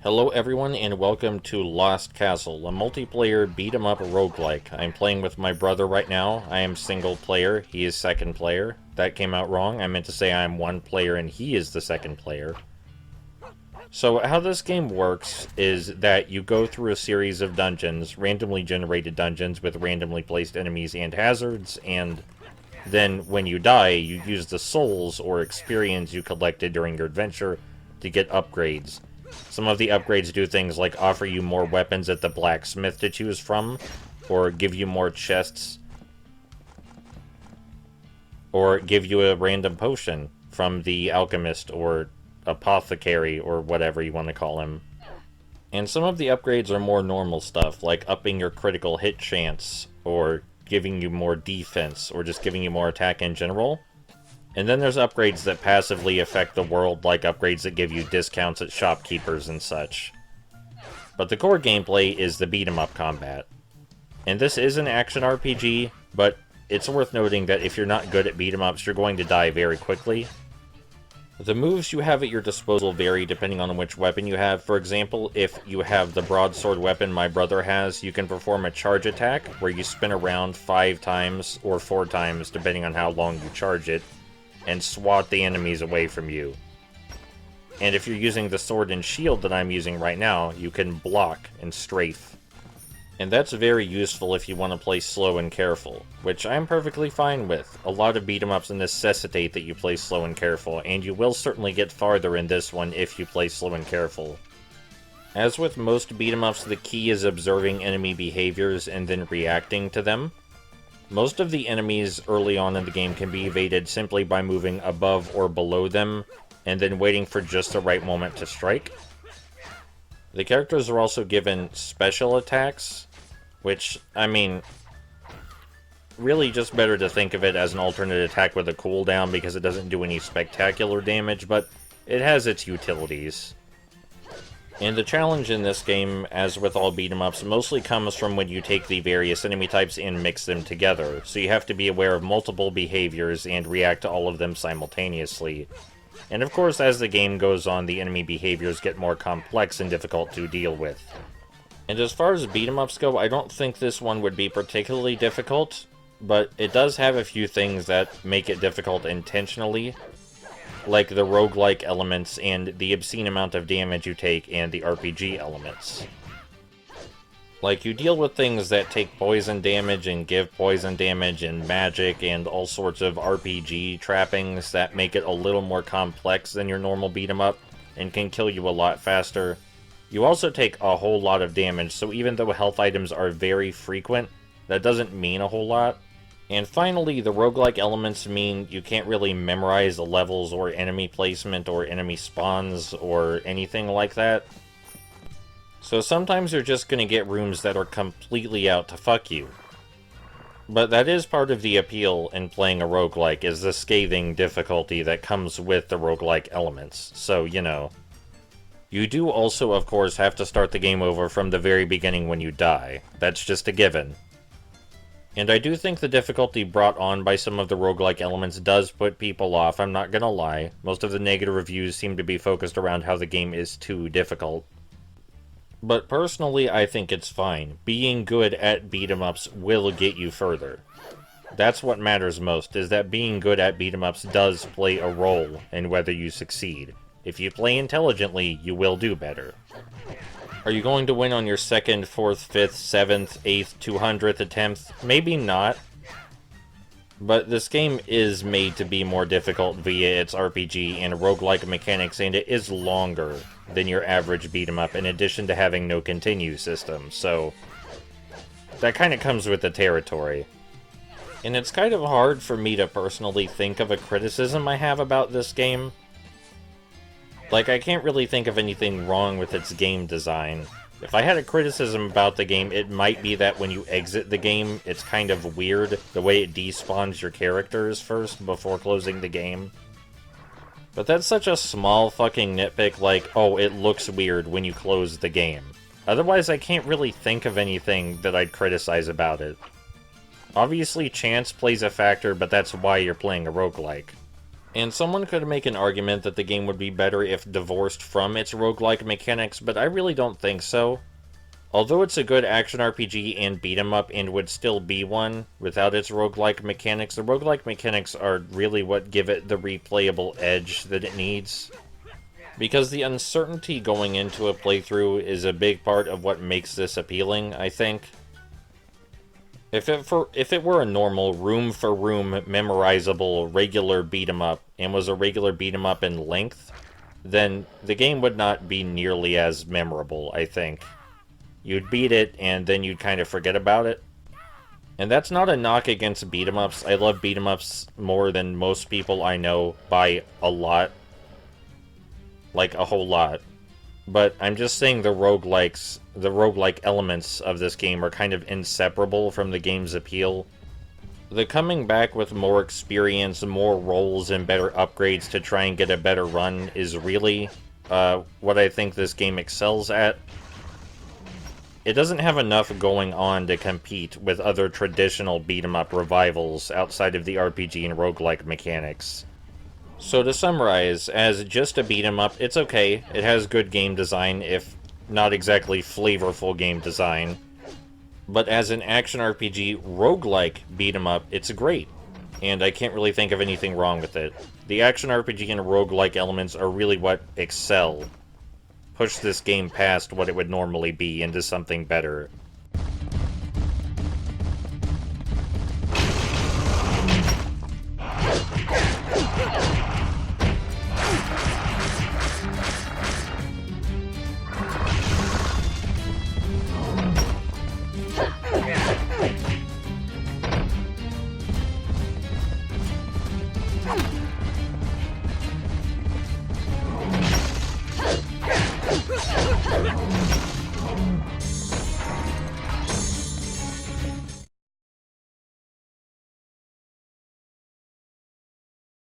Hello everyone and welcome to Lost Castle, a multiplayer beat-em-up roguelike. I'm playing with my brother right now. I am single player, he is second player. That came out wrong. I meant to say I am one player and he is the second player. So how this game works is that you go through a series of dungeons, randomly generated dungeons with randomly placed enemies and hazards, and then when you die, you use the souls or experience you collected during your adventure to get upgrades. Some of the upgrades do things like offer you more weapons at the blacksmith to choose from, or give you more chests, or give you a random potion from the alchemist or apothecary or whatever you want to call him. And some of the upgrades are more normal stuff, like upping your critical hit chance, or giving you more defense, or just giving you more attack in general. And then there's upgrades that passively affect the world, like upgrades that give you discounts at shopkeepers and such. But the core gameplay is the beat-em-up combat. And this is an action RPG, but it's worth noting that if you're not good at beat-em-ups, you're going to die very quickly. The moves you have at your disposal vary depending on which weapon you have. For example, if you have the broadsword weapon my brother has, you can perform a charge attack, where you spin around 5 times or 4 times, depending on how long you charge it, and swat the enemies away from you. And if you're using the sword and shield that I'm using right now, you can block and strafe. And that's very useful if you want to play slow and careful, which I'm perfectly fine with. A lot of beat-em-ups necessitate that you play slow and careful, and you will certainly get farther in this one if you play slow and careful. As with most beat-em-ups, the key is observing enemy behaviors and then reacting to them. Most of the enemies early on in the game can be evaded simply by moving above or below them, and then waiting for just the right moment to strike. The characters are also given special attacks, which, I mean, really just better to think of it as an alternate attack with a cooldown because it doesn't do any spectacular damage, but it has its utilities. And the challenge in this game, as with all beat-em-ups, mostly comes from when you take the various enemy types and mix them together, so you have to be aware of multiple behaviors and react to all of them simultaneously. And of course, as the game goes on, the enemy behaviors get more complex and difficult to deal with. And as far as beat-em-ups go, I don't think this one would be particularly difficult, but it does have a few things that make it difficult intentionally, like the roguelike elements and the obscene amount of damage you take and the RPG elements. Like, you deal with things that take poison damage and give poison damage and magic and all sorts of RPG trappings that make it a little more complex than your normal beat-em-up and can kill you a lot faster. You also take a whole lot of damage, so even though health items are very frequent, that doesn't mean a whole lot. And finally, the roguelike elements mean you can't really memorize the levels or enemy placement or enemy spawns or anything like that. So sometimes you're just gonna get rooms that are completely out to fuck you. But that is part of the appeal in playing a roguelike, is the scathing difficulty that comes with the roguelike elements. So, you know. You do also, of course, have to start the game over from the very beginning when you die. That's just a given. And I do think the difficulty brought on by some of the roguelike elements does put people off, I'm not gonna lie. Most of the negative reviews seem to be focused around how the game is too difficult. But personally, I think it's fine. Being good at beat-em-ups will get you further. That's what matters most, is that being good at beat-em-ups does play a role in whether you succeed. If you play intelligently, you will do better. Are you going to win on your 2nd, 4th, 5th, 7th, 8th, 200th attempt? Maybe not. But this game is made to be more difficult via its RPG and roguelike mechanics, and it is longer than your average beat-em-up, in addition to having no continue system, so that kind of comes with the territory. And it's kind of hard for me to personally think of a criticism I have about this game. Like, I can't really think of anything wrong with its game design. If I had a criticism about the game, it might be that when you exit the game, it's kind of weird, the way it despawns your characters first before closing the game. But that's such a small fucking nitpick, like, oh, it looks weird when you close the game. Otherwise, I can't really think of anything that I'd criticize about it. Obviously, chance plays a factor, but that's why you're playing a roguelike. And someone could make an argument that the game would be better if divorced from its roguelike mechanics, but I really don't think so. Although it's a good action RPG and beat 'em up and would still be one without its roguelike mechanics, the roguelike mechanics are really what give it the replayable edge that it needs. Because the uncertainty going into a playthrough is a big part of what makes this appealing, I think. If it were a normal, room-for-room, memorizable, regular beat-em-up, and was a regular beat-em-up in length, then the game would not be nearly as memorable, I think. You'd beat it, and then you'd kind of forget about it. And that's not a knock against beat-em-ups. I love beat-em-ups more than most people I know by a lot. Like, a whole lot. But I'm just saying the roguelike elements of this game are kind of inseparable from the game's appeal. The coming back with more experience, more rolls, and better upgrades to try and get a better run is really what I think this game excels at. It doesn't have enough going on to compete with other traditional beat-em-up revivals outside of the RPG and roguelike mechanics. So to summarize, as just a beat-em-up, it's okay. It has good game design, if not exactly flavorful game design. But as an action RPG roguelike beat-em-up, it's great. And I can't really think of anything wrong with it. The action RPG and roguelike elements are really what excel. Push this game past what it would normally be into something better.